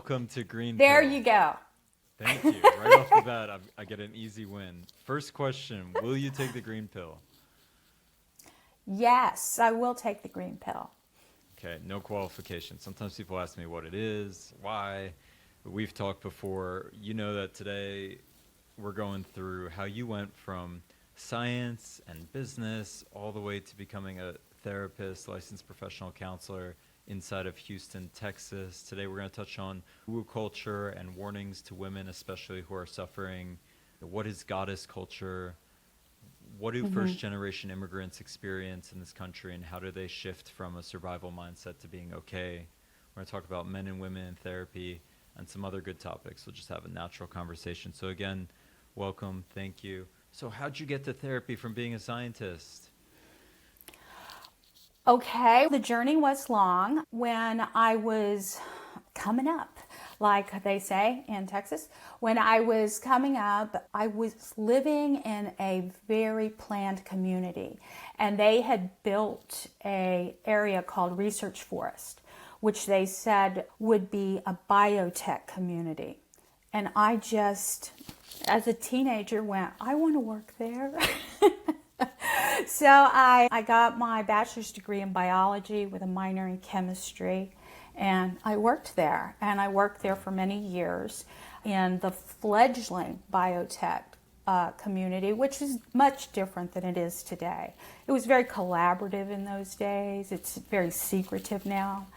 welcome to Green There Pill. you go. Thank you. Right off the bat, I get an easy win. First question, will you take the green pill? Yes, I will take the green pill. Okay, no qualification. Sometimes people ask me what it is, why. We've talked before. You know that today we're going through how you went from science and business all the way to becoming a therapist, licensed professional counselor inside of Houston, Texas. Today we're going to touch on woo culture and warnings to women, especially who are suffering. What is goddess culture? What do first generation immigrants experience in this country, and how do they shift from a survival mindset to being okay? We're going to talk about men and women in therapy and some other good topics. We'll just have a natural conversation. So again, welcome. Thank you. So how'd you get to therapy from being a scientist? Okay, the journey was long. When I was coming up, like they say in Texas, when I was coming up, I was living in a very planned community, and they had built a area called Research Forest, which they said would be a biotech community. And I just, as a teenager, went, I want to work there. So I got my bachelor's degree in biology with a minor in chemistry, and I worked there. And I worked there for many years in the fledgling biotech community, which is much different than it is today. It was very collaborative in those days. It's very secretive now.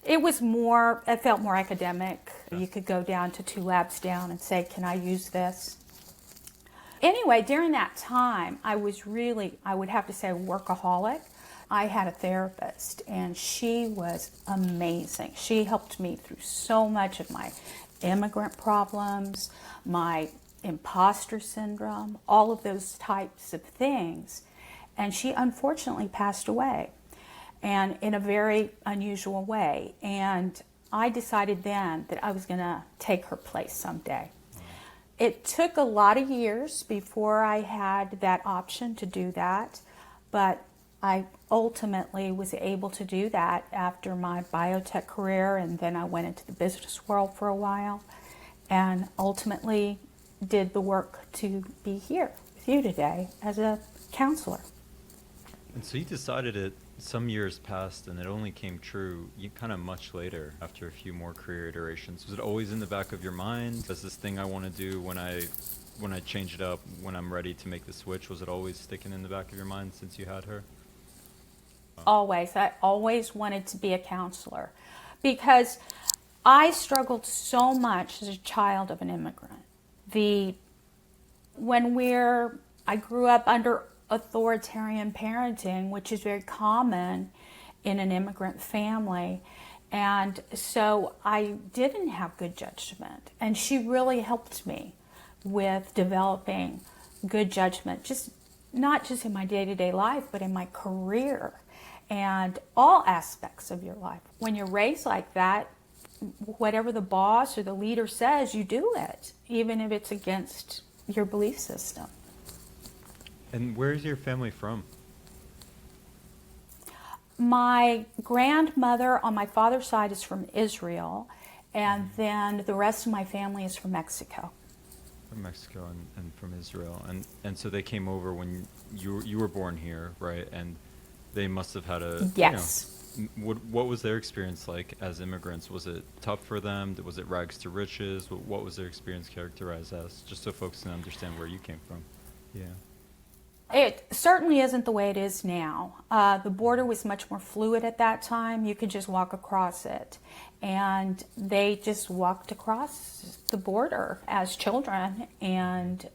It felt more academic. You could go down to 2 labs down and say, can I use this? Anyway, during that time, I would have to say, a workaholic. I had a therapist, and she was amazing. She helped me through so much of my immigrant problems, my imposter syndrome, all of those types of things. And she unfortunately passed away, and in a very unusual way. And I decided then that I was going to take her place someday. It took a lot of years before I had that option to do that, but I ultimately was able to do that after my biotech career, and then I went into the business world for a while, and ultimately did the work to be here with you today as a counselor. And so you decided it some years passed, and it only came true kind of much later after a few more career iterations. Was it always in the back of your mind? Does this thing I want to do when I change it up, when I'm ready to make the switch, was it always sticking in the back of your mind since you had her? Always. I always wanted to be a counselor because I struggled so much as a child of an immigrant. I grew up under authoritarian parenting, which is very common in an immigrant family. And so I didn't have good judgment. And she really helped me with developing good judgment, not just in my day-to-day life, but in my career and all aspects of your life. When you're raised like that, whatever the boss or the leader says, you do it, even if it's against your belief system. And where's your family from? My grandmother on my father's side is from Israel, and then the rest of my family is from Mexico. From Mexico and from Israel. And so they came over when you were born here, right? And they must have had Yes. What was their experience like as immigrants? Was it tough for them? Was it rags to riches? What was their experience characterized as? Just so folks can understand where you came from. Yeah. It certainly isn't the way it is now. The border was much more fluid at that time. You could just walk across it. And they just walked across the border as children and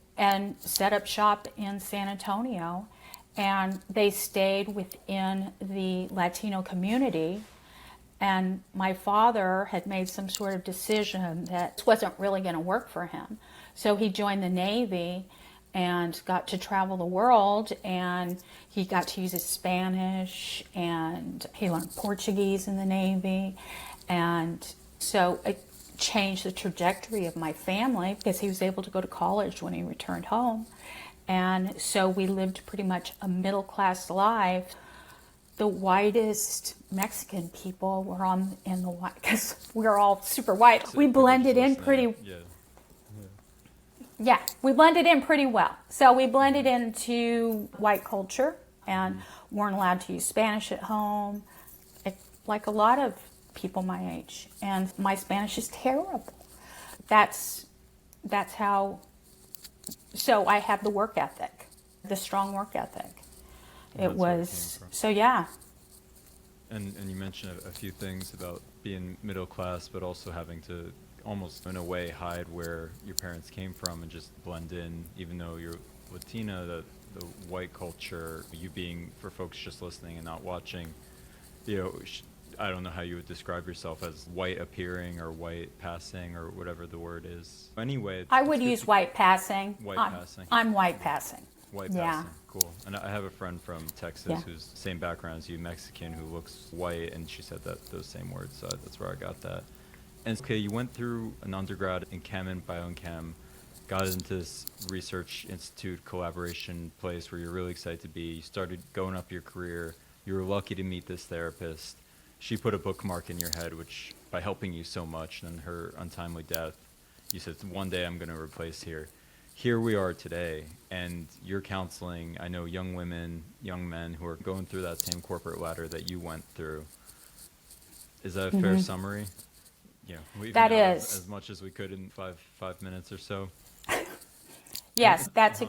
set up shop in San Antonio. And they stayed within the Latino community. And my father had made some sort of decision that this wasn't really going to work for him. So he joined the Navy and got to travel the world, and he got to use his Spanish, and he learned Portuguese in the Navy. And so it changed the trajectory of my family because he was able to go to college when he returned home. And so we lived pretty much a middle-class life. the whitest Mexican people were in the white, because we're all super white. So We people blended just in listening, pretty, Yeah. yeah, we blended in pretty well. So we blended into white culture and weren't allowed to use Spanish at home, like a lot of people my age. And my Spanish is terrible. That's how. So I had the work ethic, the strong work ethic. And It that's where it was came from. so yeah. And you mentioned a few things about being middle class, but also having to almost in a way hide where your parents came from and just blend in, even though you're Latina, the white culture, you being, for folks just listening and not watching, you know, I don't know how you would describe yourself, as white appearing or white passing or whatever the word is. Anyway, I it's would good use to- white passing. White I'm, passing. I'm white passing. White Yeah. passing, cool. And I have a friend from Texas Yeah. who's same background as you, Mexican, who looks white, and she said those same words, so that's where I got that. And okay, you went through an undergrad in chem and biochem, got into this research institute collaboration place where you're really excited to be. You started going up your career. You were lucky to meet this therapist. She put a bookmark in your head, which by helping you so much, and her untimely death, you said, one day I'm going to replace here. Here we are today, and you're counseling, I know, young women, young men who are going through that same corporate ladder that you went through. Is that a fair summary? Yeah, we That even out is. as much as we could in five minutes or so. Yes, that's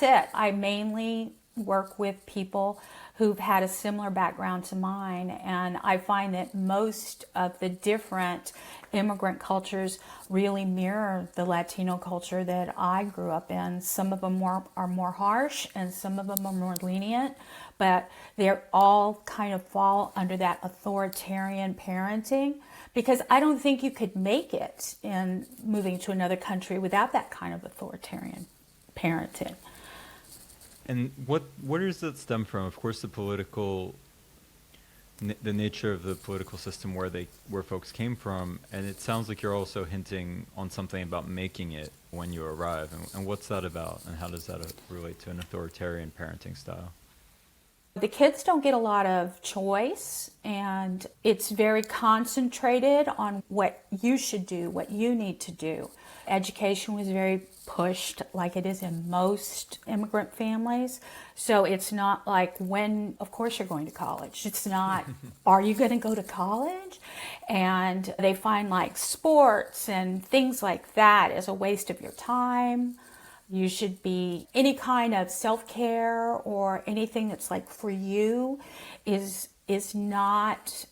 it. I mainly work with people who've had a similar background to mine, and I find that most of the different immigrant cultures really mirror the Latino culture that I grew up in. Some of them are more harsh and some of them are more lenient, but they're all kind of fall under that authoritarian parenting, because I don't think you could make it in moving to another country without that kind of authoritarian parenting. And what does that stem from? Of course, the political, the nature of the political system where folks came from, and it sounds like you're also hinting on something about making it when you arrive. And what's that about, and how does that relate to an authoritarian parenting style? The kids don't get a lot of choice, and it's very concentrated on what you should do, what you need to do. Education was very pushed, like it is in most immigrant families. So it's not like, when, of course you're going to college. It's not, are you going to go to college? And they find like sports and things like that as a waste of your time. You should be, any kind of self-care or anything that's like for you is not,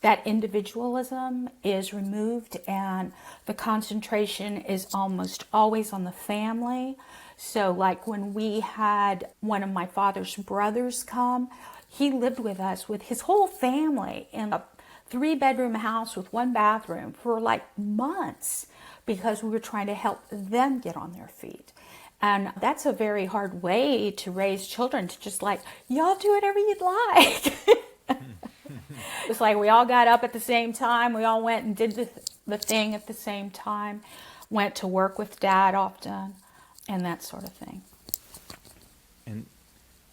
that individualism is removed, and the concentration is almost always on the family. So like when we had one of my father's brothers come, he lived with us with his whole family in a 3-bedroom house with 1 bathroom for like months, because we were trying to help them get on their feet. And that's a very hard way to raise children, to just like, y'all do whatever you'd like. It's like we all got up at the same time. We all went and did the thing at the same time. Went to work with Dad often, and that sort of thing.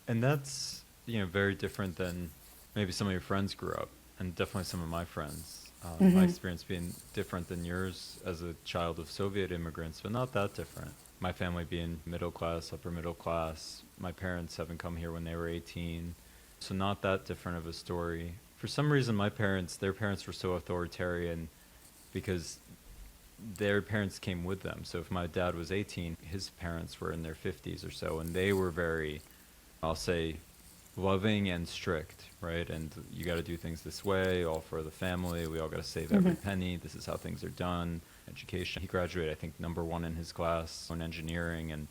And that's, very different than maybe some of your friends grew up, and definitely some of my friends. My experience being different than yours as a child of Soviet immigrants, but not that different. My family being middle class, upper middle class. My parents having come here when they were 18. So not that different of a story. For some reason, their parents were so authoritarian because their parents came with them. So if my dad was 18, his parents were in their 50s or so, and they were very, I'll say, loving and strict, right? And you got to do things this way, all for the family. We all got to save every penny. This is how things are done. Education. He graduated, I think, #1 in his class in engineering, and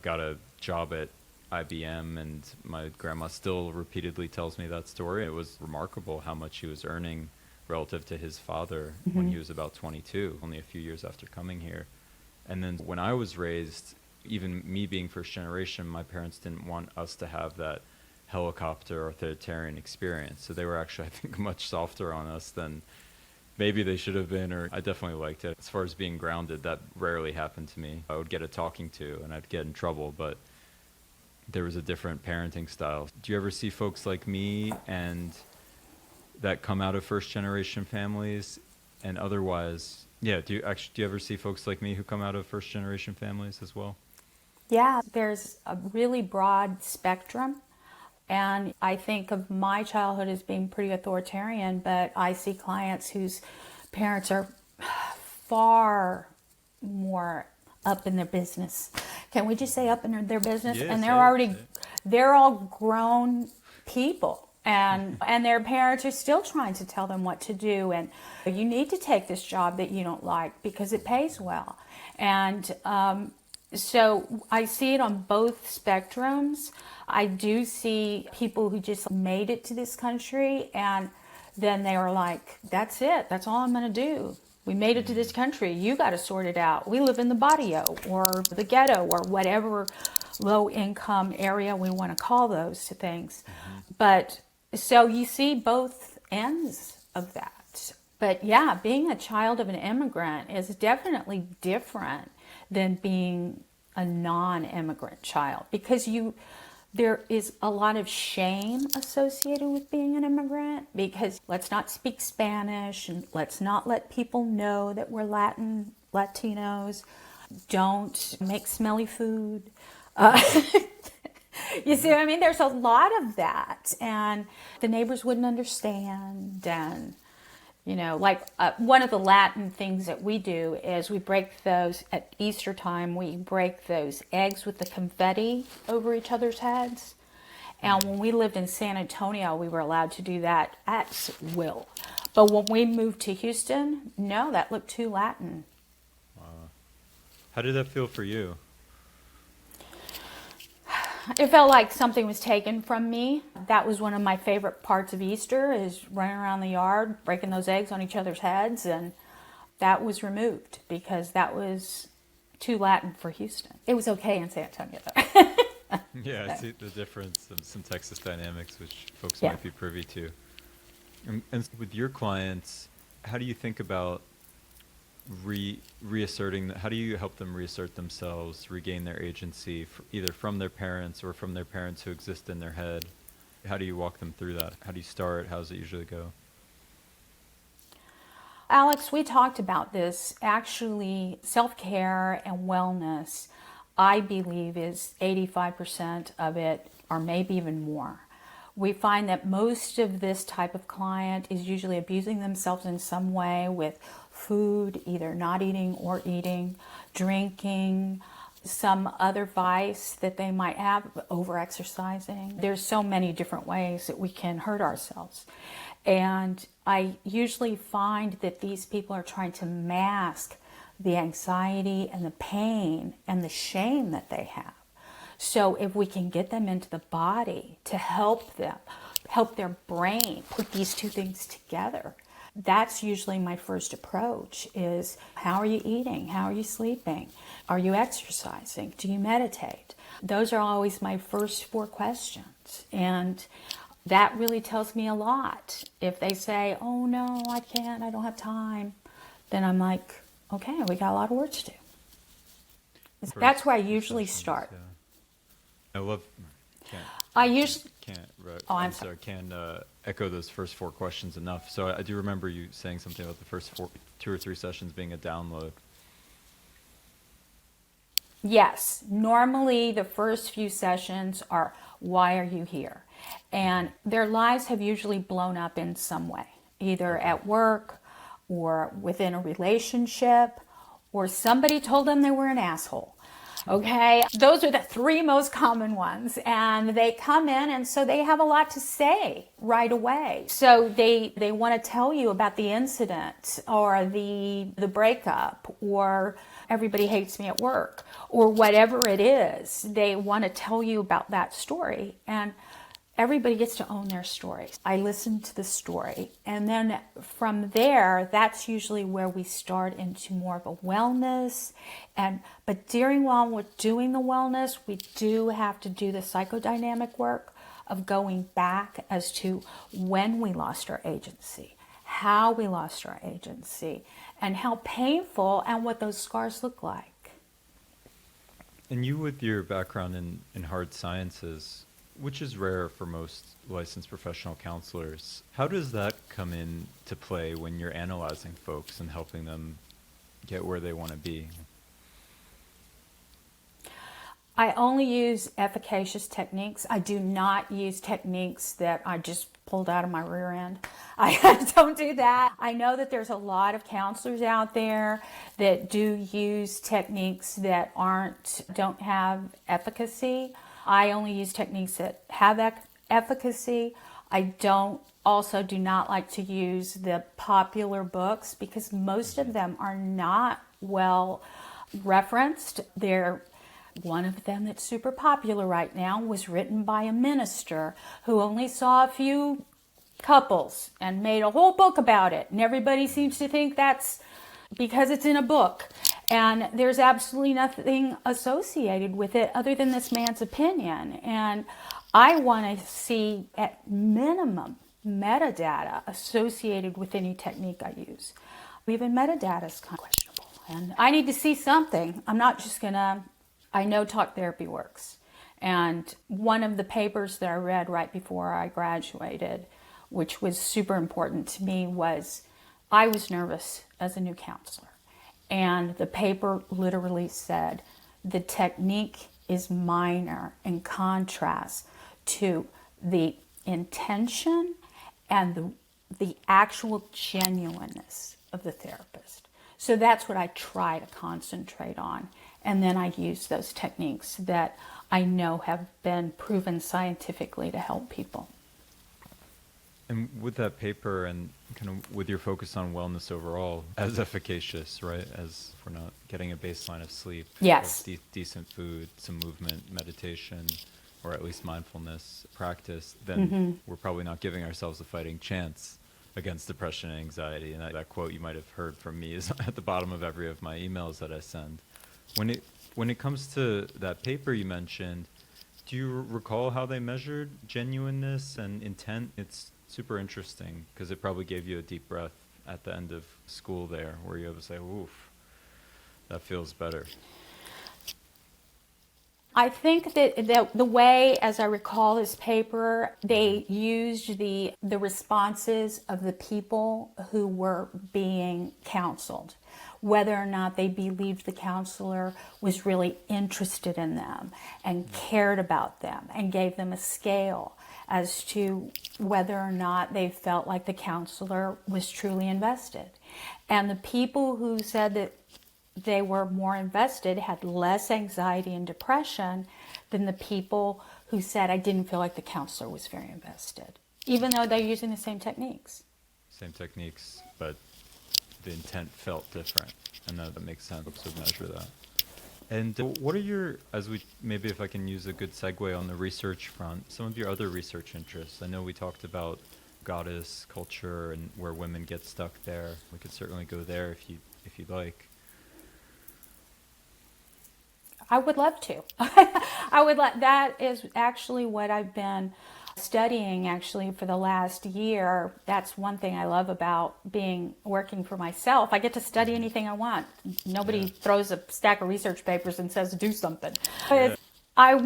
got a job at IBM, and my grandma still repeatedly tells me that story. It was remarkable how much he was earning relative to his father when he was about 22, only a few years after coming here. And then when I was raised, even me being first generation, my parents didn't want us to have that helicopter authoritarian experience. So they were actually, I think, much softer on us than maybe they should have been, or I definitely liked it. As far as being grounded, that rarely happened to me. I would get a talking to and I'd get in trouble, but there was a different parenting style. Do you ever see folks like me and that come out of first generation families and otherwise? Yeah, do you ever see folks like me who come out of first generation families as well? Yeah, there's a really broad spectrum. And I think of my childhood as being pretty authoritarian, but I see clients whose parents are far more up in their business. Can we just say up in their business? Yeah, And say they're it, already, say it. they're all grown people. And their parents are still trying to tell them what to do. And you need to take this job that you don't like because it pays well. And so I see it on both spectrums. I do see people who just made it to this country and then they were like, that's it. That's all I'm going to do. We made it to this country. You got to sort it out. We live in the barrio or the ghetto or whatever low income area we want to call those things. But so you see both ends of that. But yeah, being a child of an immigrant is definitely different than being a non-immigrant child because there is a lot of shame associated with being an immigrant because let's not speak Spanish and let's not let people know that we're Latinos. Don't make smelly food. You see what I mean? There's a lot of that and the neighbors wouldn't understand and like one of the Latin things that we do is we break those at Easter time. We break those eggs with the confetti over each other's heads. And when we lived in San Antonio, we were allowed to do that at will. But when we moved to Houston, no, that looked too Latin. Wow. How did that feel for you? It felt like something was taken from me. That was one of my favorite parts of Easter is running around the yard, breaking those eggs on each other's heads. And that was removed because that was too Latin for Houston. It was okay in San Antonio, though. Yeah, I see the difference of some Texas dynamics, which folks Yeah. might be privy to. And with your clients, how do you think about reasserting, how do you help them reassert themselves, regain their agency, either from their parents or from their parents who exist in their head? How do you walk them through that? How do you start? How does it usually go? Alex, we talked about this. Actually, self-care and wellness, I believe, is 85% of it, or maybe even more. We find that most of this type of client is usually abusing themselves in some way with food, either not eating or eating, drinking, some other vice that they might have, over-exercising. There's so many different ways that we can hurt ourselves. And I usually find that these people are trying to mask the anxiety and the pain and the shame that they have. So if we can get them into the body to help them, help their brain put these two things together, that's usually my first approach is how are you eating? How are you sleeping? Are you exercising? Do you meditate? Those are always my first 4 questions. And that really tells me a lot. If they say, oh no, I can't, I don't have time, then I'm like, okay, we got a lot of work to do. That's where I usually start. Yeah. I love, can't, I usually, can't, Oh, I'm sorry. can't echo those first 4 questions enough. So I do remember you saying something about the first 2 or 3 sessions being a download. yes, normally the first few sessions are, why are you here? And their lives have usually blown up in some way, either at work or within a relationship, or somebody told them they were an asshole. Okay, those are the 3 most common ones, and they come in and so they have a lot to say right away. So they want to tell you about the incident or the breakup or everybody hates me at work or whatever it is. They want to tell you about that story, and everybody gets to own their story. I listen to the story, and then from there, that's usually where we start into more of a wellness. But while we're doing the wellness, we do have to do the psychodynamic work of going back as to when we lost our agency, how we lost our agency, and how painful and what those scars look like. And you, with your background in hard sciences, which is rare for most licensed professional counselors, how does that come in to play when you're analyzing folks and helping them get where they want to be? I only use efficacious techniques. I do not use techniques that I just pulled out of my rear end. I don't do that. I know that there's a lot of counselors out there that do use techniques that don't have efficacy. I only use techniques that have efficacy. I also do not like to use the popular books because most of them are not well referenced. One of them that's super popular right now was written by a minister who only saw a few couples and made a whole book about it. And everybody seems to think that's because it's in a book. And there's absolutely nothing associated with it other than this man's opinion. And I want to see at minimum metadata associated with any technique I use. Even metadata is kind of questionable. And I need to see something. I'm not just going to... I know talk therapy works. And one of the papers that I read right before I graduated, which was super important to me, was I was nervous as a new counselor. And the paper literally said, the technique is minor in contrast to the intention and the actual genuineness of the therapist. So that's what I try to concentrate on. And then I use those techniques that I know have been proven scientifically to help people. And with that paper and kind of with your focus on wellness overall, as efficacious, right? As if we're not getting a baseline of sleep, yes, of decent food, some movement, meditation, or at least mindfulness practice, then we're probably not giving ourselves a fighting chance against depression and anxiety. And that quote you might have heard from me is at the bottom of every of my emails that I send. When it comes to that paper you mentioned, do you recall how they measured genuineness and intent? It's super interesting because it probably gave you a deep breath at the end of school there where you have to say, oof, that feels better. I think that the way, as I recall this paper, they used the responses of the people who were being counseled, whether or not they believed the counselor was really interested in them and cared about them and gave them a scale as to whether or not they felt like the counselor was truly invested. And the people who said that they were more invested had less anxiety and depression than the people who said, I didn't feel like the counselor was very invested, even though they're using the same techniques. Same techniques, but the intent felt different. And that makes sense to measure that. And what are maybe if I can use a good segue on the research front, some of your other research interests? I know we talked about goddess culture and where women get stuck there. We could certainly go there if you'd like. I would love to. That is actually what I've been studying actually for the last year. That's one thing I love about working for myself. I get to study anything I want. Nobody throws a stack of research papers and says do something. Yeah. I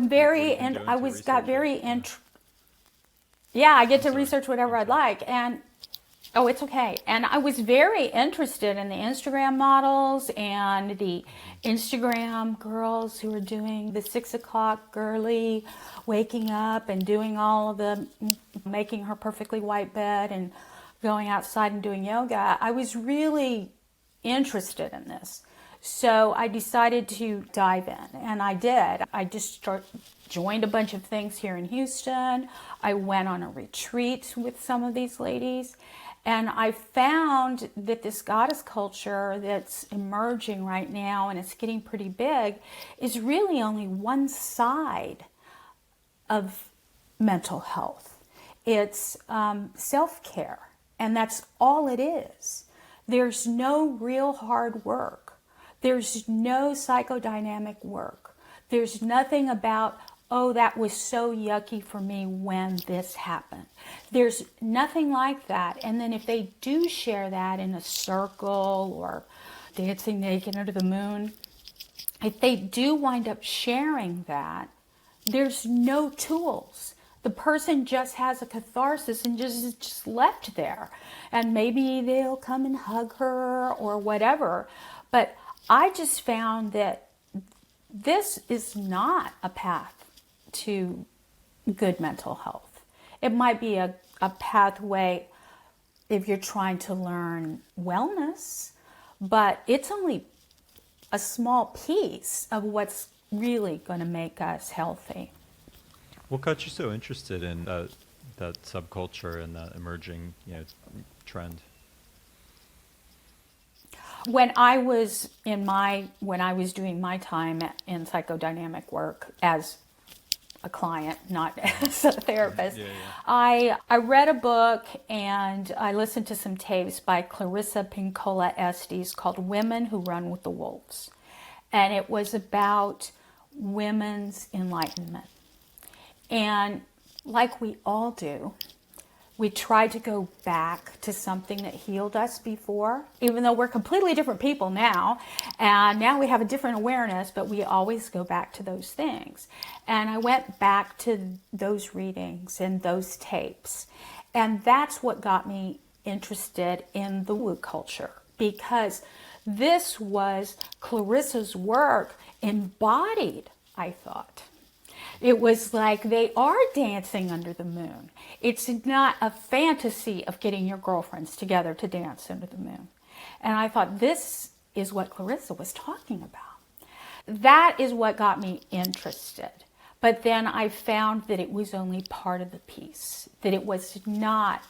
get to research whatever I'd like. And oh, it's okay. And I was very interested in the Instagram models and the Instagram girls who were doing the 6 o'clock girly, waking up and doing all of making her perfectly white bed and going outside and doing yoga. I was really interested in this. So I decided to dive in, and I did. I just joined a bunch of things here in Houston. I went on a retreat with some of these ladies. And I found that this goddess culture that's emerging right now, and it's getting pretty big, is really only one side of mental health. It's self-care, and that's all it is. There's no real hard work. There's no psychodynamic work. There's nothing about, oh, that was so yucky for me when this happened. There's nothing like that. And then if they do share that in a circle or dancing naked under the moon, if they do wind up sharing that, there's no tools. The person just has a catharsis and just left there. And maybe they'll come and hug her or whatever. But I just found that this is not a path to good mental health. It might be a pathway if you're trying to learn wellness, but it's only a small piece of what's really going to make us healthy. What got you so interested in that subculture and that emerging, trend? When I was doing my time in psychodynamic work as a client, not as a therapist, I read a book and I listened to some tapes by Clarissa Pinkola Estes called Women Who Run with the Wolves. And it was about women's enlightenment. And like we all do, we try to go back to something that healed us before, even though we're completely different people now. And now we have a different awareness, but we always go back to those things. And I went back to those readings and those tapes. And that's what got me interested in the woo culture, because this was Clarissa's work embodied, I thought. It was like they are dancing under the moon. It's not a fantasy of getting your girlfriends together to dance under the moon. And I thought, this is what Clarissa was talking about. That is what got me interested. But then I found that it was only part of the piece, that it was not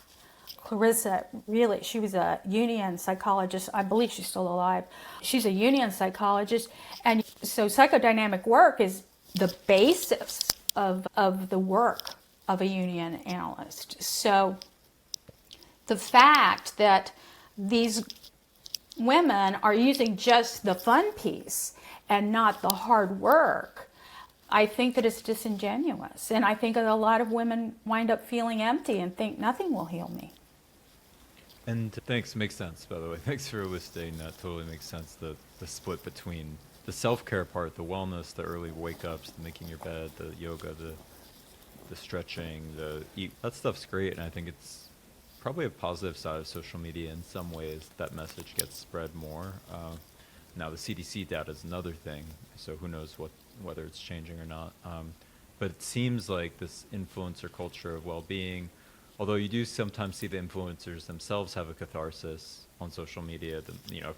Clarissa. Really, she was a Jungian psychologist. I believe she's still alive. She's a Jungian psychologist. And so psychodynamic work is the basis of the work of a Jungian analyst. So the fact that these women are using just the fun piece and not the hard work, I think that it's disingenuous. And I think that a lot of women wind up feeling empty and think nothing will heal me. And thanks, makes sense, by the way. Thanks for listing. That totally makes sense, the split between the self-care part, the wellness, the early wake-ups, the making your bed, the yoga, the stretching, the eat. That stuff's great, and I think it's probably a positive side of social media in some ways. That message gets spread more. Now, the CDC data is another thing, so who knows whether it's changing or not. But it seems like this influencer culture of well-being, although you do sometimes see the influencers themselves have a catharsis on social media,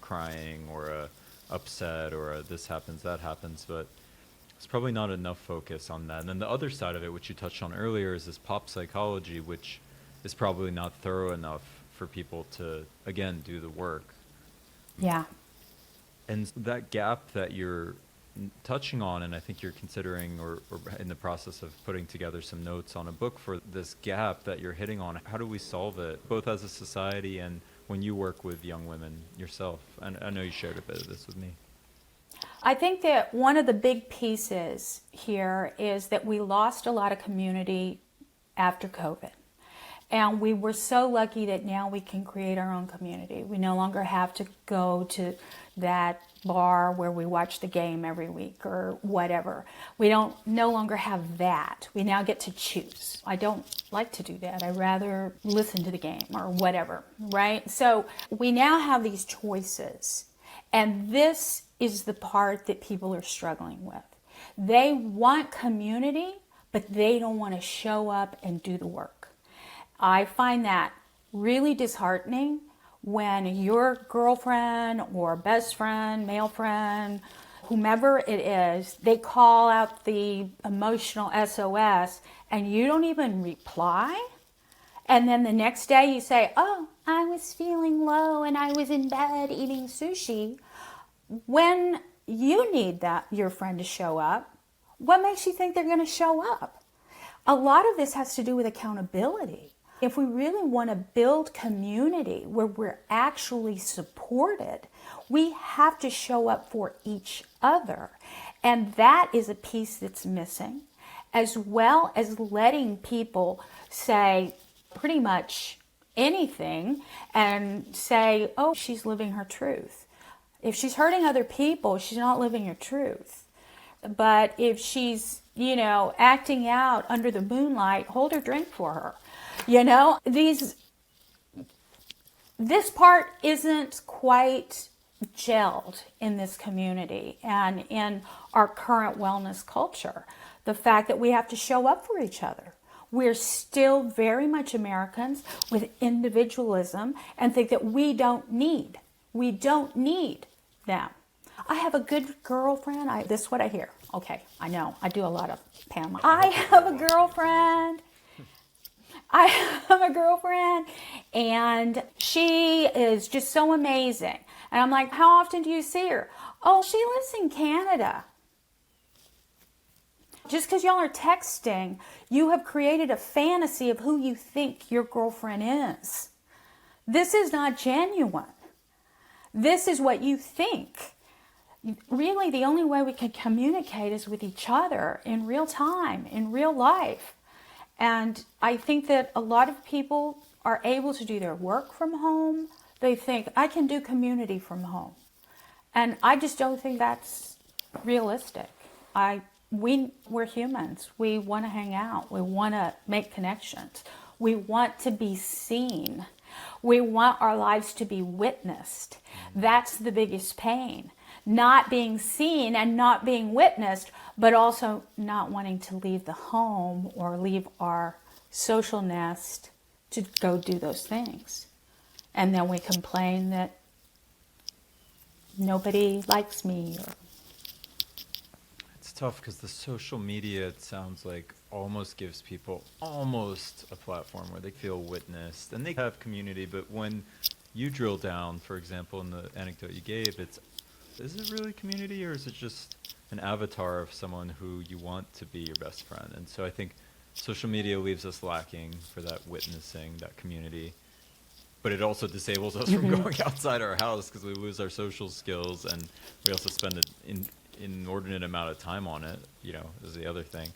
crying or a upset or this happens, that happens, but it's probably not enough focus on that. And then the other side of it, which you touched on earlier, is this pop psychology, which is probably not thorough enough for people to, again, do the work. Yeah. And that gap that you're touching on, and I think you're considering or in the process of putting together some notes on a book for this gap that you're hitting on, how do we solve it, both as a society and when you work with young women yourself? And I know you shared a bit of this with me. I think that one of the big pieces here is that we lost a lot of community after COVID. And we were so lucky that now we can create our own community. We no longer have to go to that bar where we watch the game every week or whatever. We no longer have that. We now get to choose. I don't like to do that. I rather listen to the game or whatever, right? So we now have these choices. And this is the part that people are struggling with. They want community, but they don't want to show up and do the work. I find that really disheartening when your girlfriend or best friend, male friend, whomever it is, they call out the emotional SOS and you don't even reply. And then the next day you say, oh, I was feeling low and I was in bed eating sushi. When you need your friend to show up, what makes you think they're going to show up? A lot of this has to do with accountability. If we really want to build community where we're actually supported, we have to show up for each other. And that is a piece that's missing, as well as letting people say pretty much anything and say, oh, she's living her truth. If she's hurting other people, she's not living her truth. But if she's, acting out under the moonlight, hold her drink for her. This part isn't quite gelled in this community and in our current wellness culture. The fact that we have to show up for each other. We're still very much Americans with individualism and think that we don't need them. I have a good girlfriend. This is what I hear. Okay, I know. I do a lot of Pam. I have a girlfriend. And she is just so amazing. And I'm like, how often do you see her? Oh, she lives in Canada. Just because y'all are texting, you have created a fantasy of who you think your girlfriend is. This is not genuine. This is what you think. Really, the only way we can communicate is with each other in real time, in real life. And I think that a lot of people are able to do their work from home. They think, I can do community from home. And I just don't think that's realistic. We're humans. We want to hang out. We want to make connections. We want to be seen. We want our lives to be witnessed. That's the biggest pain. Not being seen and not being witnessed, but also not wanting to leave the home or leave our social nest to go do those things. And then we complain that nobody likes me. It's tough because the social media, it sounds like, almost gives people almost a platform where they feel witnessed and they have community. But when you drill down, for example, in the anecdote you gave, is it really community, or is it just an avatar of someone who you want to be your best friend? And so I think social media leaves us lacking for that witnessing, that community. But it also disables us from going outside our house because we lose our social skills, and we also spend an inordinate amount of time on it, is the other thing.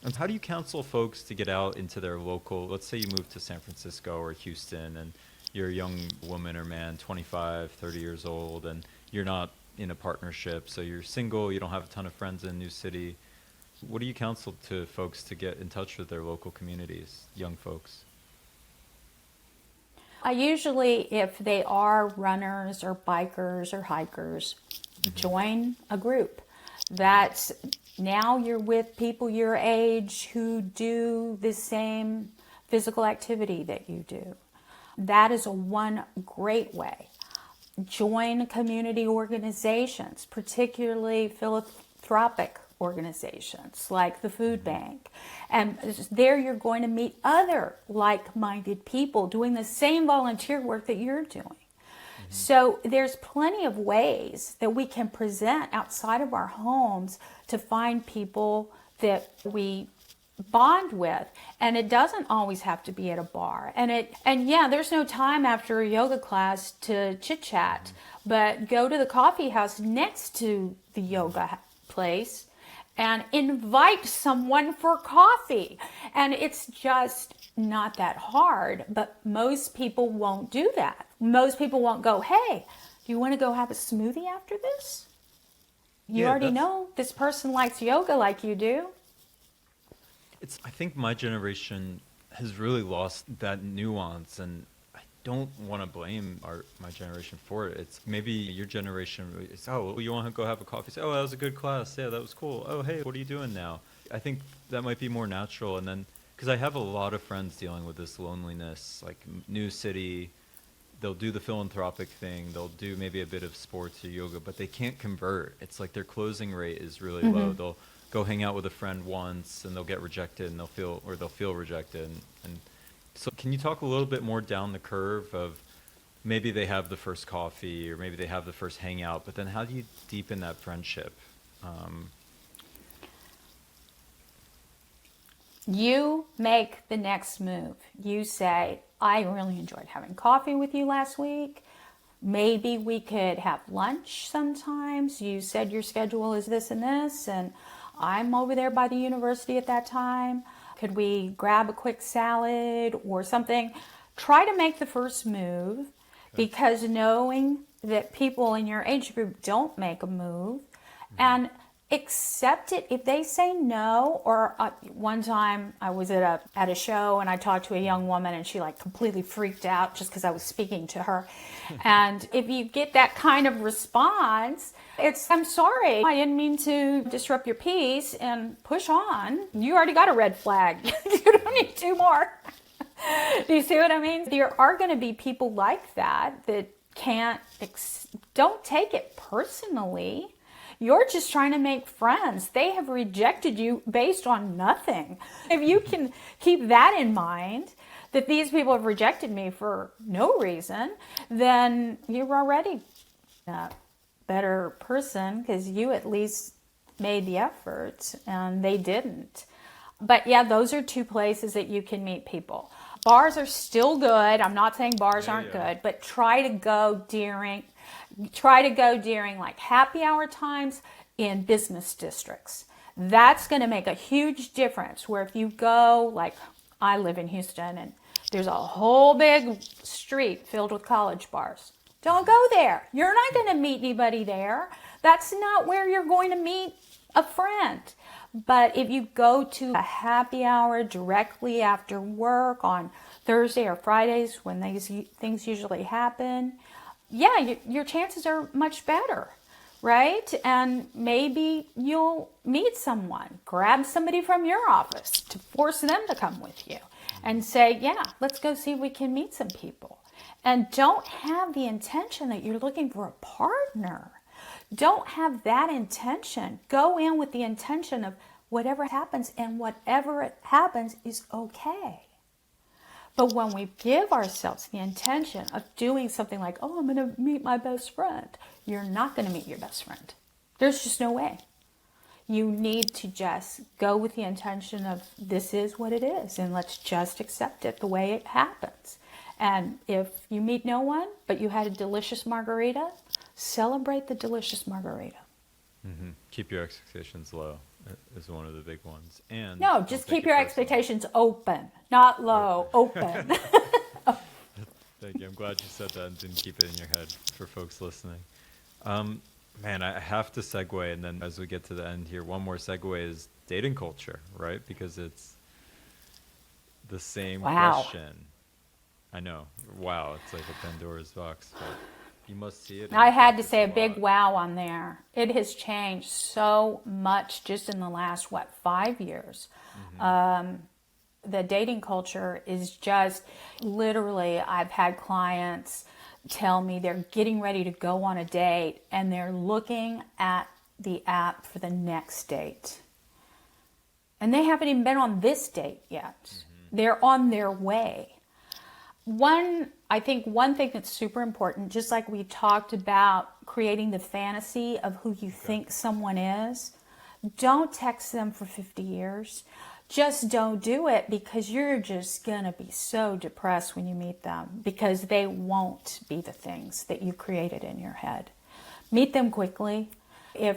And how do you counsel folks to get out into their local, let's say you move to San Francisco or Houston, and you're a young woman or man, 25, 30 years old, and you're not in a partnership, so you're single, you don't have a ton of friends in a new city. What do you counsel to folks to get in touch with their local communities, young folks? I usually, if they are runners or bikers or hikers, join a group. That's now you're with people your age who do the same physical activity that you do. That is one great way. Join community organizations, particularly philanthropic organizations like the food bank. And there you're going to meet other like-minded people doing the same volunteer work that you're doing. So there's plenty of ways that we can present outside of our homes to find people that we bond with, and it doesn't always have to be at a bar. And yeah, there's no time after a yoga class to chit chat, but go to the coffee house next to the yoga place and invite someone for coffee. And it's just not that hard, but most people won't do that. Most people won't go, hey, do you want to go have a smoothie after this? You already know this person likes yoga like you do. I think my generation has really lost that nuance, and I don't want to blame my generation for it. It's maybe your generation is, oh, you want to go have a coffee? Say, oh, that was a good class. Yeah, that was cool. Oh, hey, what are you doing now? I think that might be more natural. And then, because I have a lot of friends dealing with this loneliness, like new city, they'll do the philanthropic thing, they'll do maybe a bit of sports or yoga, but they can't convert. It's like their closing rate is really low. They'll go hang out with a friend once and they'll get rejected, and they'll feel rejected. And so can you talk a little bit more down the curve of maybe they have the first coffee or maybe they have the first hangout, but then how do you deepen that friendship? You make the next move. You say, I really enjoyed having coffee with you last week. Maybe we could have lunch sometimes. You said your schedule is this and this, and I'm over there by the university at that time. Could we grab a quick salad or something? Try to make the first move, because knowing that people in your age group don't make a move, and accept it if they say no. Or one time I was at a show and I talked to a young woman and she like completely freaked out just because I was speaking to her. And if you get that kind of response, I'm sorry, I didn't mean to disrupt your peace, and push on. You already got a red flag. You don't need two more. Do you see what I mean? There are going to be people like that don't take it personally. You're just trying to make friends. They have rejected you based on nothing. If you can keep that in mind, that these people have rejected me for no reason, then you're already a better person, because you at least made the effort and they didn't. But yeah, those are two places that you can meet people. Bars are still good. I'm not saying bars aren't good, but try to go during like happy hour times in business districts. That's going to make a huge difference. Where if you go, like I live in Houston and there's a whole big street filled with college bars. Don't go there. You're not going to meet anybody there. That's not where you're going to meet a friend. But if you go to a happy hour directly after work on Thursday or Fridays, when these things usually happen, yeah, your chances are much better, right? And maybe you'll meet someone, grab somebody from your office to force them to come with you and say, yeah, let's go see if we can meet some people. And don't have the intention that you're looking for a partner. Don't have that intention. Go in with the intention of whatever happens, and whatever happens is okay. But when we give ourselves the intention of doing something like, oh, I'm going to meet my best friend, you're not going to meet your best friend. There's just no way. You need to just go with the intention of this is what it is, and let's just accept it the way it happens. And if you meet no one, but you had a delicious margarita, celebrate the delicious margarita. Mm-hmm. Keep your expectations low is one of the big ones. And no, just keep your expectations open, not low, open. Thank you. I'm glad you said that and didn't keep it in your head for folks listening. Man, I have to segue, and then as we get to the end here, one more segue is dating culture, right? Because it's the same question. I know. Wow, it's like a Pandora's box, but you must see it. I had to say a big wow on there. It has changed so much just in the last, 5 years. Mm-hmm. The dating culture is just literally, I've had clients tell me they're getting ready to go on a date and they're looking at the app for the next date. And they haven't even been on this date yet. Mm-hmm. They're on their way. I think one thing that's super important, just like we talked about creating the fantasy of who you think someone is, don't text them for 50 years. Just don't do it, because you're just going to be so depressed when you meet them, because they won't be the things that you created in your head. Meet them quickly. Are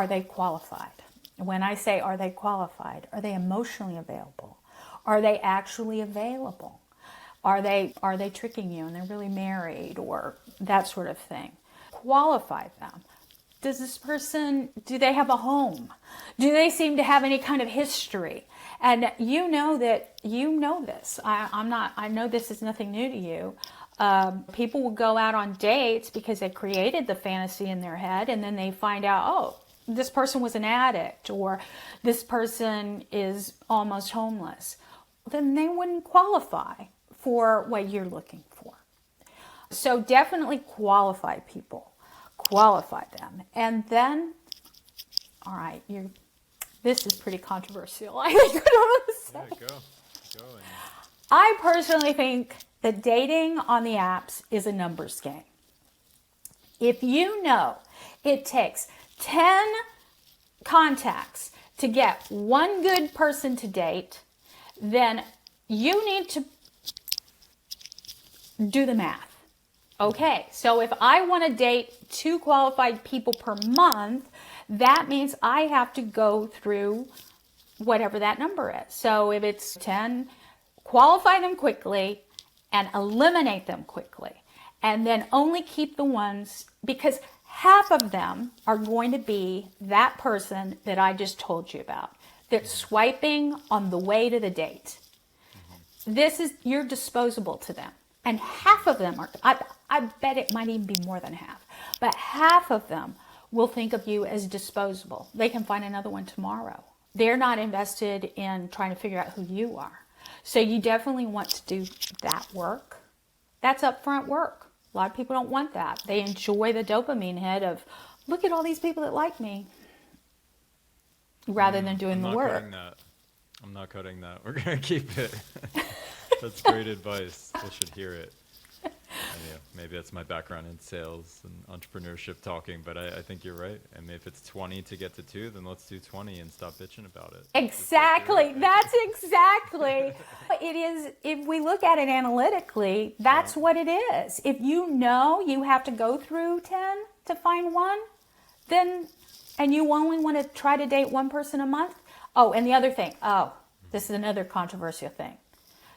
they qualified? When I say are they qualified, are they emotionally available? Are they actually available? Are they tricking you and they're really married, or that sort of thing? Qualify them. Does this person, do they have a home? Do they seem to have any kind of history? And you know this. I know this is nothing new to you. People will go out on dates because they created the fantasy in their head, and then they find out, oh, this person was an addict, or this person is almost homeless. Then they wouldn't qualify for what you're looking for. So definitely qualify people. Qualify them. And then, all right, this is pretty controversial. I think I don't know what to say. Yeah, go. I personally think that dating on the apps is a numbers game. If you know it takes 10 contacts to get one good person to date, then you need to do the math. Okay, so if I want to date 2 qualified people per month, that means I have to go through whatever that number is. So if it's 10, qualify them quickly and eliminate them quickly. and then only keep the ones, because half of them are going to be that person that I just told you about, that's swiping on the way to the date. You're disposable to them. And half of them are, I bet it might even be more than half, but half of them will think of you as disposable. They can find another one tomorrow. They're not invested in trying to figure out who you are. So you definitely want to do that work. That's upfront work. A lot of people don't want that. They enjoy the dopamine hit of, look at all these people that like me, rather than doing the work. I'm not cutting that. We're going to keep it. That's great advice. People should hear it. And yeah, maybe that's my background in sales and entrepreneurship talking, but I think you're right. I mean, if it's 20 to get to 2, then let's do 20 and stop bitching about it. Exactly. That's exactly. It is, if we look at it analytically, that's what it is. If you know you have to go through 10 to find one, then, and you only want to try to date one person a month. Oh, and the other thing, this is another controversial thing.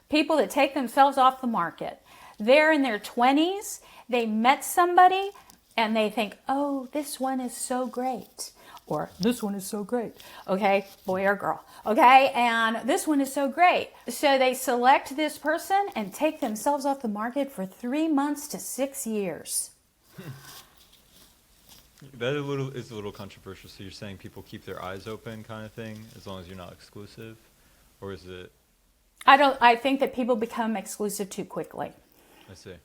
People that take themselves off the market. They're in their 20s, they met somebody, and they think, oh, this one is so great. Or, this one is so great. Okay, boy or girl. Okay, and this one is so great. So they select this person and take themselves off the market for 3 months to 6 years. That is a little controversial. So you're saying people keep their eyes open kind of thing, as long as you're not exclusive? Or is it... I think that people become exclusive too quickly. I see.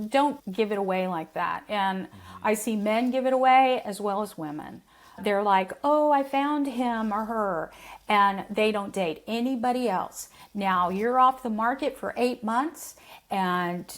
Don't give it away like that. And I see men give it away as well as women. They're like, oh, I found him or her, and they don't date anybody else. Now you're off the market for 8 months, and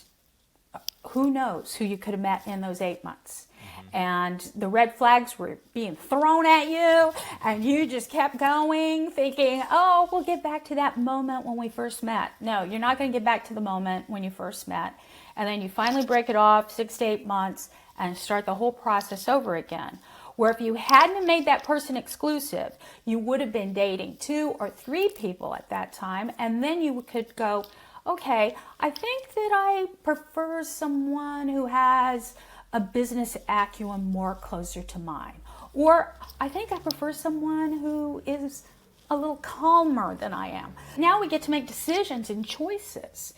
who knows who you could have met in those 8 months. And the red flags were being thrown at you, and you just kept going thinking, oh, we'll get back to that moment when we first met. No, you're not going to get back to the moment when you first met. And then you finally break it off 6 to 8 months and start the whole process over again. Where if you hadn't made that person exclusive, you would have been dating 2 or 3 people at that time, and then you could go, okay, I think that I prefer someone who has a business acumen more closer to mine. Or I think I prefer someone who is a little calmer than I am. Now we get to make decisions and choices.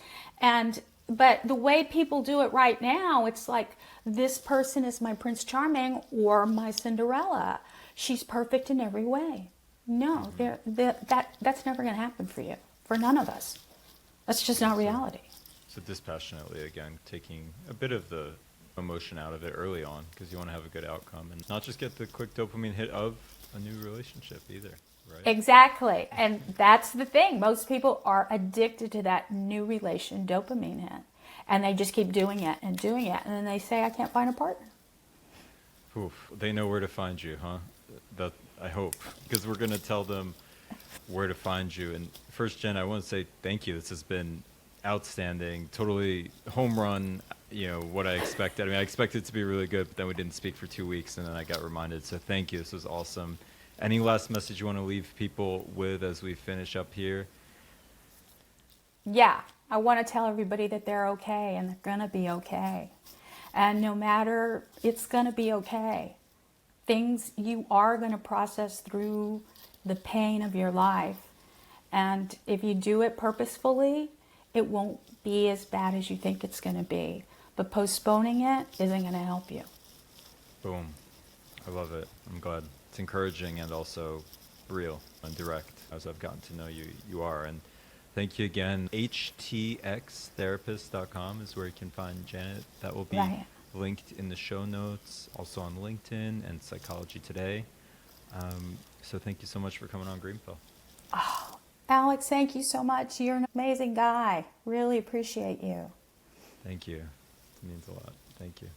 But the way people do it right now, it's like, this person is my Prince Charming or my Cinderella. She's perfect in every way. No, that's never going to happen for you, for none of us. That's just not reality. So dispassionately, again, taking a bit of the emotion out of it early on, because you want to have a good outcome and not just get the quick dopamine hit of a new relationship either, right? Exactly. And that's the thing. Most people are addicted to that new relation dopamine hit, and they just keep doing it, and then they say, I can't find a partner. Oof. They know where to find you, huh? That I hope, because we're going to tell them where to find you. And first, Jen, I want to say thank you. This has been outstanding, totally home run. You know, what I expected. I mean, I expected it to be really good, but then we didn't speak for 2 weeks, and then I got reminded. So thank you. This was awesome. Any last message you want to leave people with as we finish up here? Yeah, I want to tell everybody that they're okay, and they're going to be okay. And no matter, it's going to be okay. Things, you are going to process through the pain of your life. And if you do it purposefully, it won't be as bad as you think it's going to be. But postponing it isn't going to help you. Boom. I love it. I'm glad. It's encouraging and also real and direct, as I've gotten to know you. You are. And thank you again. htxtherapist.com is where you can find Janet. That will be linked in the show notes, also on LinkedIn and Psychology Today. So thank you so much for coming on Greenpill. Oh, Alex, thank you so much. You're an amazing guy. Really appreciate you. Thank you. It means a lot. Thank you.